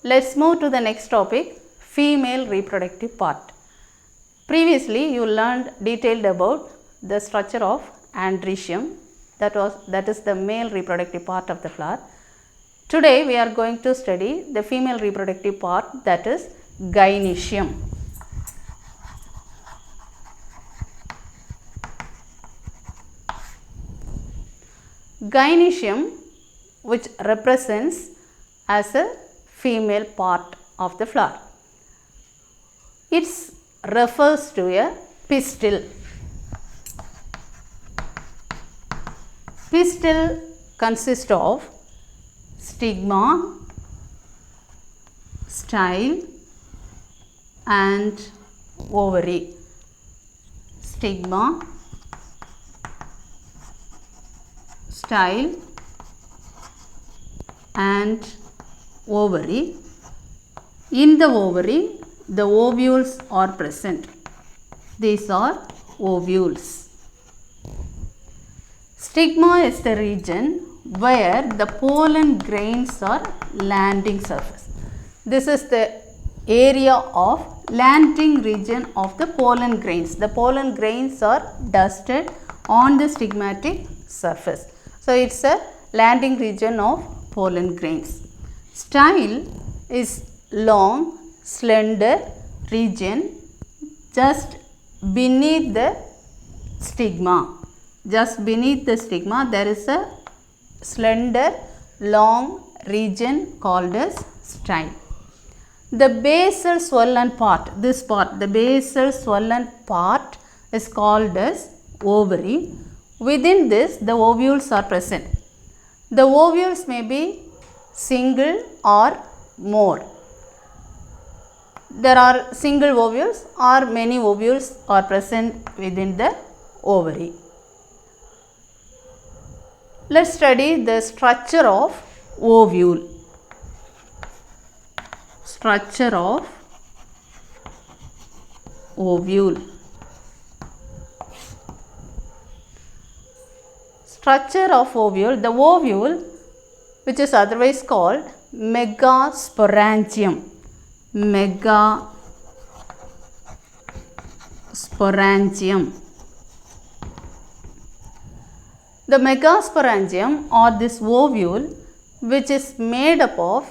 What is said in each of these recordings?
Let's move to the next topic, female reproductive part. Previously, you learned detailed about the structure of androecium, that is the male reproductive part of the flower. Today, we are going to study the female reproductive part, that is gynoecium. Gynoecium, which represents as a female part of the flower. It refers to a pistil. Pistil consists of stigma, style and ovary. Stigma, style and ovary. In the ovary, the ovules are present. These are ovules. Stigma is the region where the pollen grains are landing surface. This is the area of landing region of the pollen grains. The pollen grains are dusted on the stigmatic surface. So, it is a landing region of pollen grains. Style is long, slender region just beneath the stigma. Just beneath the stigma, there is a slender, long region called as style. The basal swollen part, the basal swollen part is called as ovary. Within this, the ovules are present. The ovules may be single or more. There are single ovules or many ovules are present within the ovary. Let's study the structure of ovule. Structure of ovule. Structure of ovule. The ovule, which is otherwise called megasporangium. Megasporangium. The megasporangium or this ovule, which is made up of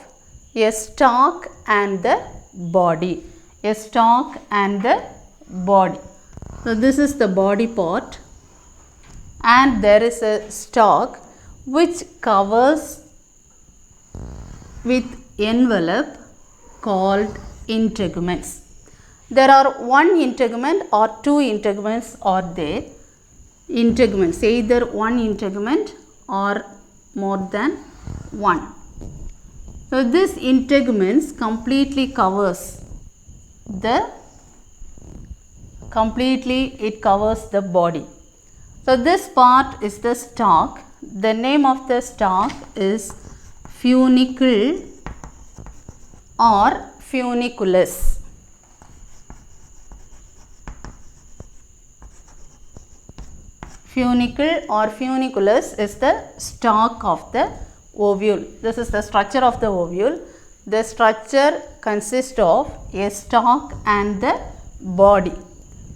a stalk and the body. A stalk and the body. So, this is the body part and there is a stalk which covers with envelope called integuments. There are one integument or two integuments are there. Integuments, either one integument or more than one. So, this integuments completely covers the body. So, this part is the stalk. The name of the stalk is funicle or funiculus. Funicle or funiculus is the stalk of the ovule. This is the structure of the ovule. The structure consists of a stalk and the body.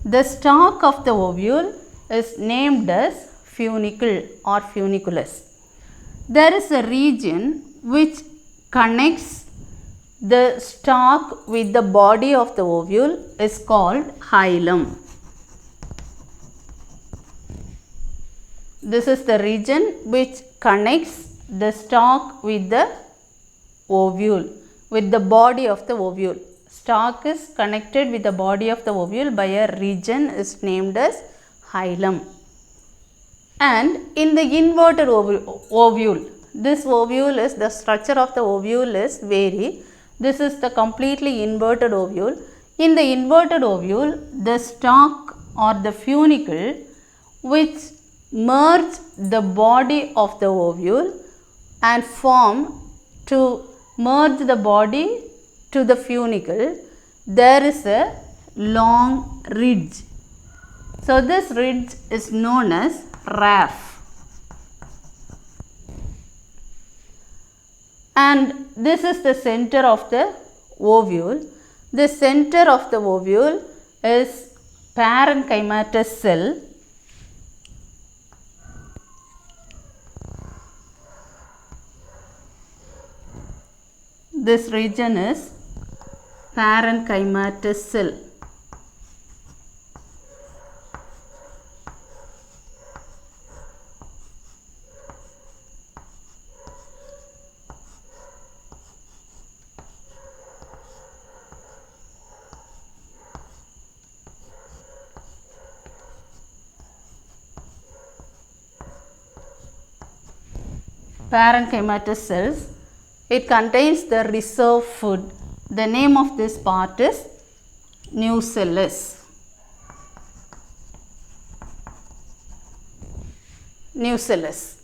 The stalk of the ovule is named as funicle or funiculus. There is a region which connects the stalk with the body of the ovule is called hilum. This is the region which connects the stalk with the ovule, with the body of the ovule. Stalk is connected with the body of the ovule by a region is named as hilum. And in the inverted ovule, this ovule is, the structure of the ovule is vary. This is the completely inverted ovule. In the inverted ovule, the stalk or the funicle which merge the body of the ovule and form to merge the body to the funicle, there is a long ridge. So, this ridge is known as raphe. and this is the center of the ovule. The center of the ovule is parenchymatous cell. This region is parenchymatous cell. Parenchymatous cells. It contains the reserve food. The name of this part is nucellus. Nucellus.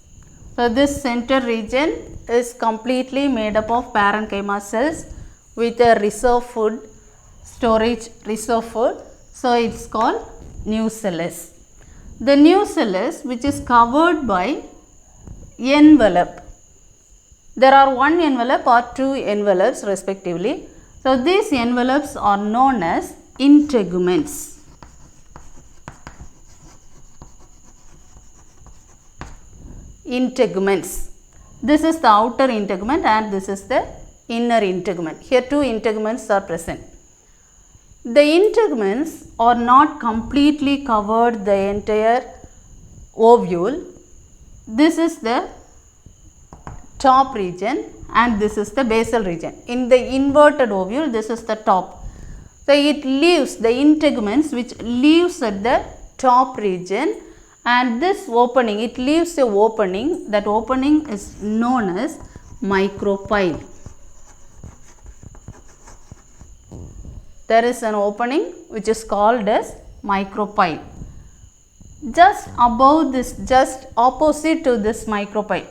So this center region is completely made up of parenchyma cells with a reserve food, storage reserve food. So it's called nucellus. The nucellus, which is covered by envelope. There are one envelope or two envelopes respectively. So these envelopes are known as integuments. Integuments. This is the outer integument and this is the inner integument. Here two integuments are present. The integuments are not completely covered the entire ovule. This is the top region and this is the basal region. In the inverted ovule, this is the top. So it leaves the integuments which leaves at the top region, and this opening, it leaves a opening. That opening is known as micropyle. There is an opening which is called as micropyle. Just above this, just opposite to this micropyle,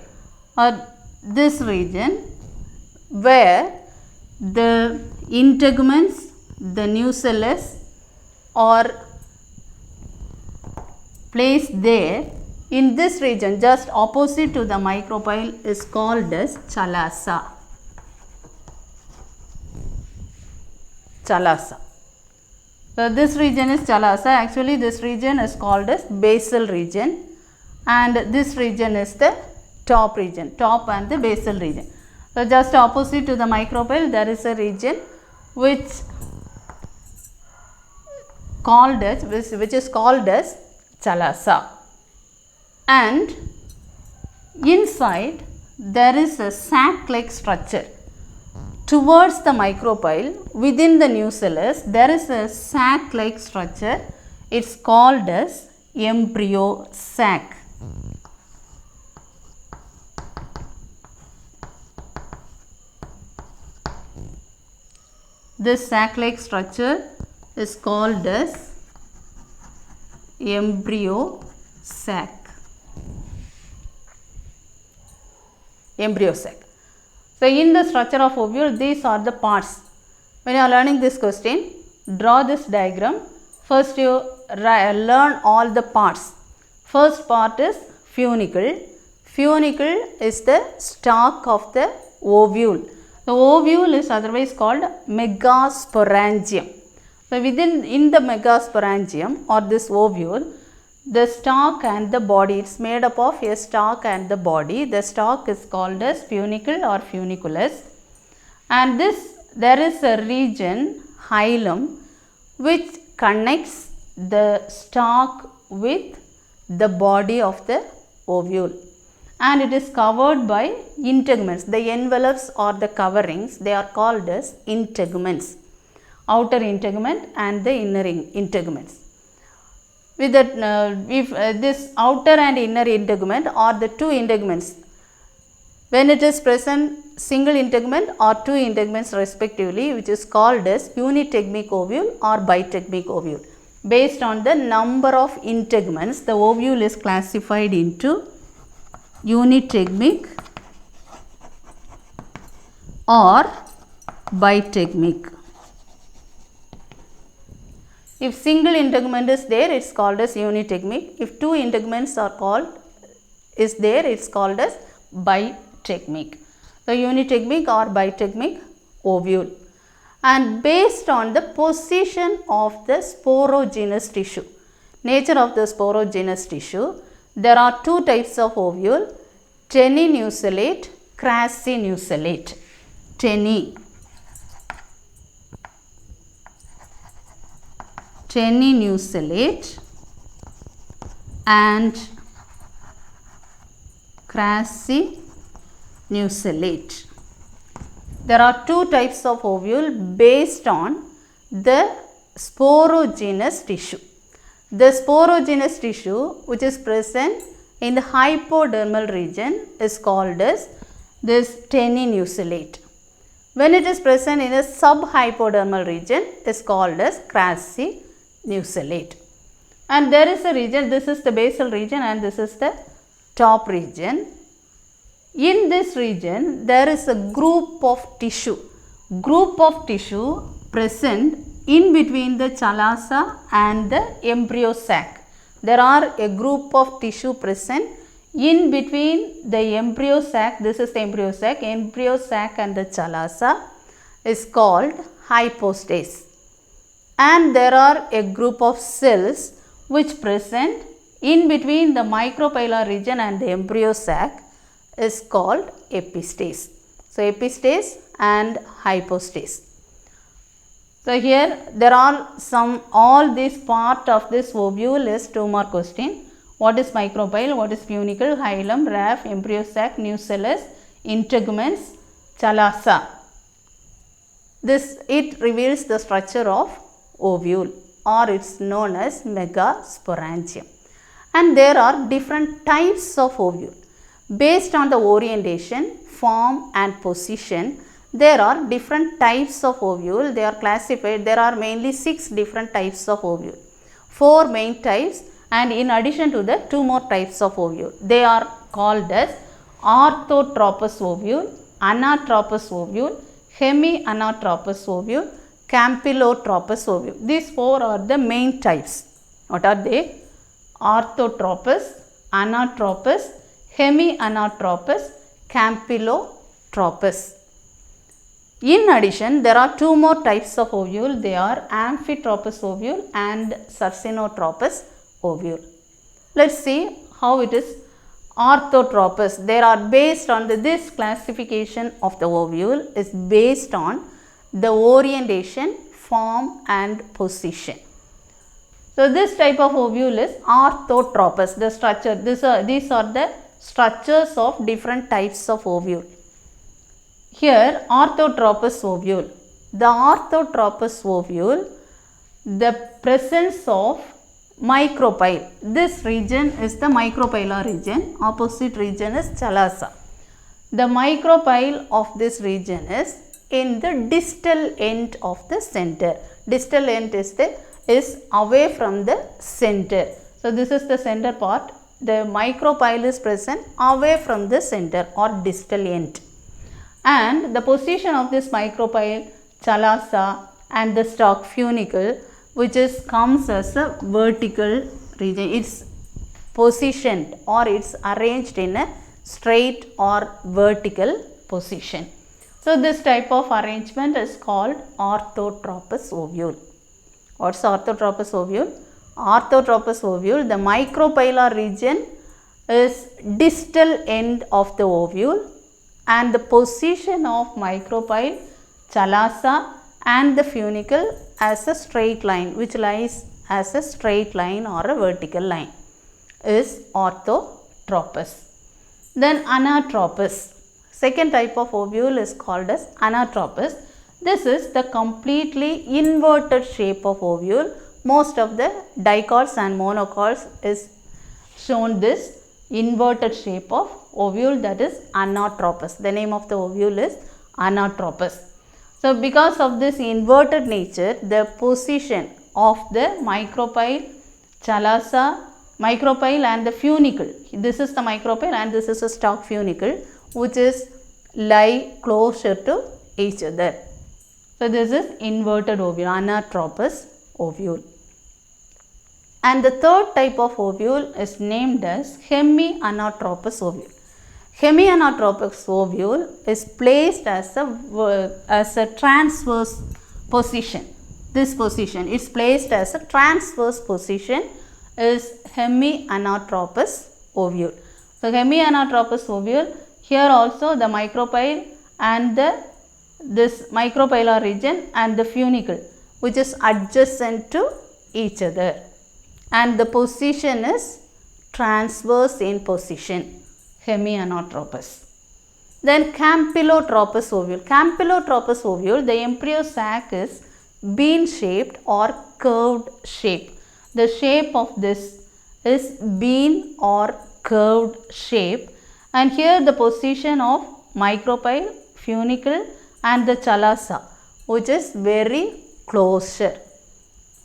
or this region where the integuments, the nucellus are placed there, in this region just opposite to the micropyle is called as chalasa. Chalasa. So this region is chalasa. Actually this region is called as basal region, and this region is the top region, top and the basal region. So just opposite to the micropyle there is a region which is called as chalasa, and inside there is a sac-like structure. Towards the micropyle, within the nucellus, there is a sac-like structure. It's called as embryo sac. This sac-like structure is called as embryo sac. Embryo sac. So in the structure of ovule, these are the parts. When you are learning this question, draw this diagram. First you learn all the parts. First part is funicle. Funicle is the stalk of the ovule. The ovule is otherwise called megasporangium. So in the megasporangium or this ovule, the stalk and the body, it's made up of a stalk and the body. The stalk is called as funicle or funiculus, and there is a region, hilum, which connects the stalk with the body of the ovule, and it is covered by integuments. The envelopes or the coverings, they are called as integuments, outer integument and the inner integuments. With that, if this outer and inner integument are the two integuments, when it is present single integument or two integuments respectively, which is called as unitegmic ovule or bitegmic ovule. Based on the number of integuments, the ovule is classified into unitegmic or bitegmic. If single integument is there, it's called as unitegmic. If two integuments are there, it's called as bitegmic. So unitegmic or bitegmic ovule. And based on the position of the sporogenous tissue, nature of the sporogenous tissue, there are two types of ovule, teninucellate, crassinucellate. Teninucellate and crassinucellate. There are two types of ovule based on the sporogenous tissue. The sporogenous tissue which is present in the hypodermal region is called as this teninucellate. When it is present in a subhypodermal region, it is called as crassinucellate. And there is a region, this is the basal region and this is the top region. In this region, there is a group of tissue present in between the chalaza and the embryo sac. There are a group of tissue present in between the embryo sac, this is the embryo sac and the chalaza is called hypostase. And there are a group of cells which present in between the micropylar region and the embryo sac is called epistase. So, epistase and hypostase. So, here there are all this part of this ovule is 2 more question. What is micropyle, what is funicle, hilum, raphe, embryo sac, nucellus, integuments, chalaza. It reveals the structure of ovule or it is known as megasporangium. And there are different types of ovule. Based on the orientation, form and position, there are different types of ovule. They are classified. There are mainly 6 different types of ovule. 4 main types and in addition to the 2 more types of ovule. They are called as orthotropous ovule, anatropous ovule, hemianatropous ovule, campylotropous ovule. These 4 are the main types. What are they? Orthotropous, anatropous, hemianatropous, campylotropous. In addition, there are 2 more types of ovule. They are amphitropous ovule and succinotropous ovule. Let us see how it is orthotropous. They are based on this classification of the ovule is based on the orientation, form and position. So, this type of ovule is orthotropous. The structure, these are the structures of different types of ovule. Here, orthotropous ovule. The orthotropous ovule, the presence of micropyle. This region is the micropylar region. Opposite region is chalaza. The micropyle of this region is in the distal end of the center. Distal end is away from the center. So, this is the center part. The micropyle is present away from the center or distal end. And the position of this micropyle, chalaza and the stalk funicle, which comes as a vertical region. It is positioned or it is arranged in a straight or vertical position. So, this type of arrangement is called orthotropous ovule. What is orthotropous ovule? Orthotropous ovule, the micropylar region is distal end of the ovule and the position of micropyle, chalaza and the funicle as a straight line, which lies as a straight line or a vertical line, is orthotropous. Then anatropous. Second type of ovule is called as anatropous. This is the completely inverted shape of ovule. Most of the dicots and monocots is shown this inverted shape of ovule, that is anatropous. The name of the ovule is anatropous. So, because of this inverted nature, the position of the micropyle, chalaza, micropyle and the funicle. This is the micropyle and this is a stalk funicle which is lie closer to each other. So, this is inverted ovule, anatropous ovule. And the third type of ovule is named as hemianatropous ovule. Hemianatropous ovule is placed as a transverse position. This position is placed as a transverse position is hemianatropous ovule. So, hemianatropous ovule, here also the micropyle and this micropylar region and the funicle which is adjacent to each other, and the position is transverse in position, hemianatropous. Then campylotropous ovule. Campylotropous ovule, the embryo sac is bean shaped or curved shape. The shape of this is bean or curved shape, and here the position of micropyle, funicle and the chalasa which is very closer.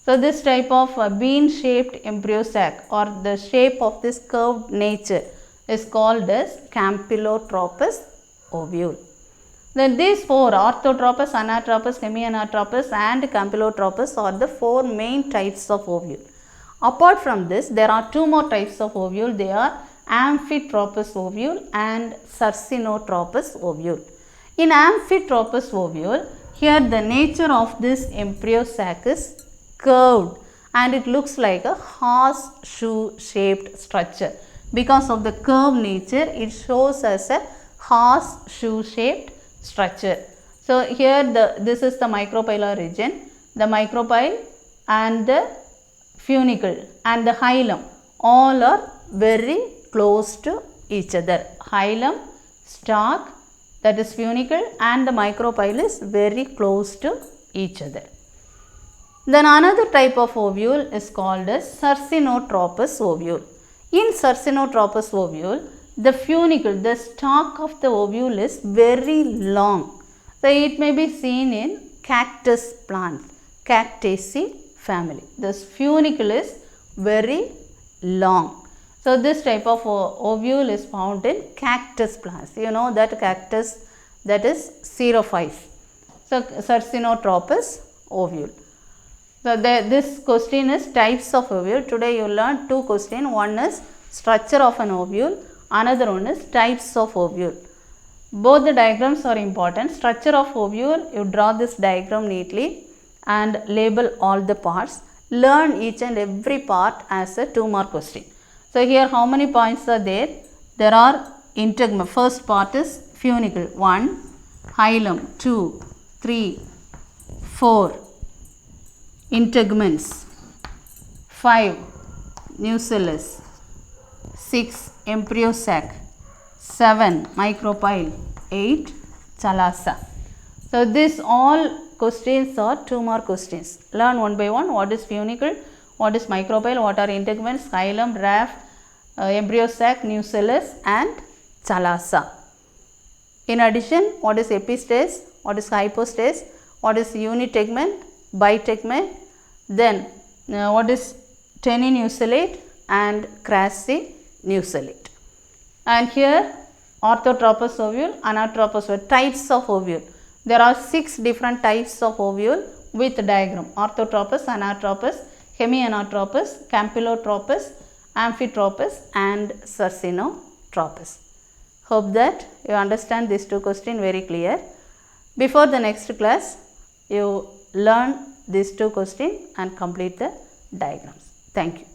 So, this type of bean shaped embryo sac or the shape of this curved nature is called as campylotropous ovule. Then these four, orthotropous, anatropous, hemianatropous and campylotropous, are the four main types of ovule. Apart from this, there are two more types of ovule. They are amphitropous ovule and sarcinotropous ovule. In amphitropous ovule, here the nature of this embryo sac is curved and it looks like a horseshoe shaped structure. Because of the curved nature, it shows as a horseshoe shaped structure. So, here this is the micropylar region, the micropyle and the funicle and the hilum all are very close to each other. Hilum, stalk, that is funicle, and the micropyle is very close to each other. Then another type of ovule is called as sarcinotropous ovule. In sarcinotropous ovule, the funicle, the stalk of the ovule is very long. So, it may be seen in cactus plants, Cactaceae family. This funicle is very long. So, this type of ovule is found in cactus plants. You know that cactus, that is xerophytes. So, sarcinotropous ovule. So, this question is types of ovule. Today you learn two questions. One is structure of an ovule, another one is types of ovule. Both the diagrams are important. Structure of ovule, you draw this diagram neatly and label all the parts. Learn each and every part as a 2-mark question. So, here how many points are there? There are integment. First part is funicle 1, hilum 2, 3, 4, integuments 5, nucellus 6, embryo sac 7, micropyle 8, chalasa. So, this all questions are 2-mark questions. Learn one by one. What is funicle, what is micropyle, what are integuments, hilum, raft, embryo sac, nucellus and chalasa. In addition, what is epistase, what is hypostase, what is unitegment, bitegment, then what is teninucellate and crassinucellate. And here orthotropous ovule, anatropous ovule, types of ovule. There are 6 different types of ovule with diagram: orthotropous, anatropous, hemianatropous, campylotropous, amphitropous and sarcinotropous. Hope that you understand these two questions very clear. Before the next class, you learn these two questions and complete the diagrams. Thank you.